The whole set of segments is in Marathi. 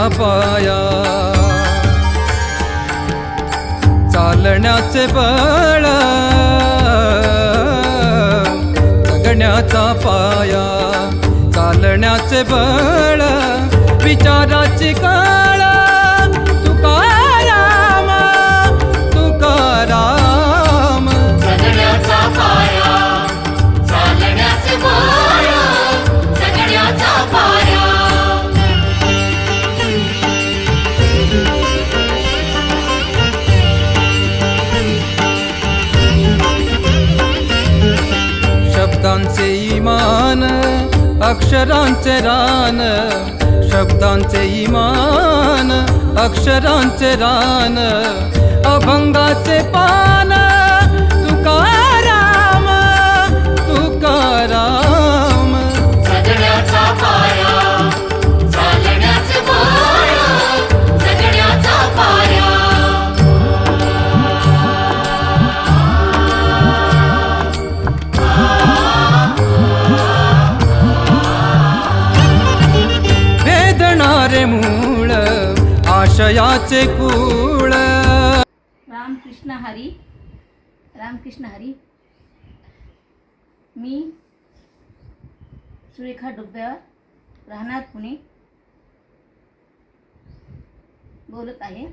पाया चालण्याचे बळ जगण्याचा पाया चालण्याचे बळ विचाराची काळ तुकाराम तुकाराम जगण्याचा पाया चालण्याचे बळ जगण्याचा पाया शब्दांचे इमान अक्षरांचे रान शब्दांचे इमान अक्षरांचे रान अभंगाचे पान तुकाराम तुकाराम जगण्याचा पाया चालण्याचे बळ जगण्याचा पाया वेदणारे मूळ आशयाचे कूळ रामकृष्ण हरी रामकृष्ण हरी. मी सुरेखा डुब्यावर राहणार पुणे बोलत आहे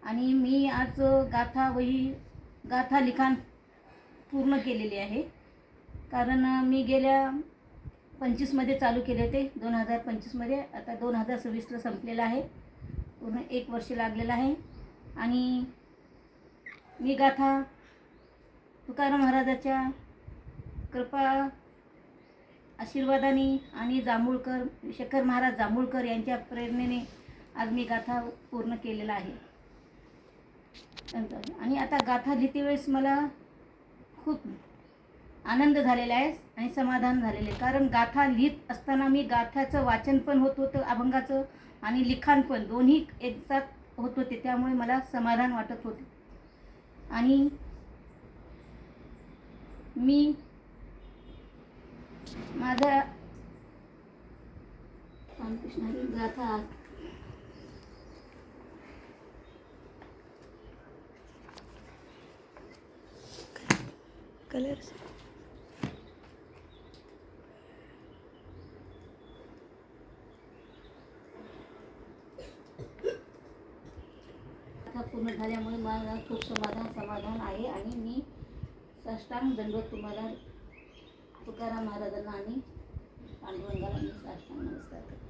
आणि मी आज गाथा लिखाण पूर्ण केलेली आहे. कारण मी गेल्या 25मध्ये चालू केले होते 2025मध्ये. आता 2026ला संपलेलं आहे. पूर्ण 1 वर्ष लागलेलं आहे. आणि मी गाथा तुकाराम महाराजाच्या कृपा आशीर्वादाने आणि शेखर महाराज जांभूळकर यांच्या प्रेरणेने आज मी गाथा पूर्ण केलेला आहे. आणि आता गाथा लिहिते वेळेस मला खूप आनंद झालेला आहे आणि समाधान झालेले. कारण गाथा लिहित असताना मी गाथ्याचं वाचन पण होत होतं अभंगाचं आणि लिखाण पण दोन्ही एकसाथ होत होते. त्यामुळे मला समाधान वाटत होते. आणि मी माझा रामकृष्ण हरी गाथा कलर्स पूर्ण झाल्यामुळे मला खूप समाधान आहे. आणि मी साष्टांग दंडवत तुम्हाला तुकाराम महाराजांना आणि पांडुरंगाला मी साष्टांग नमस्कार करते.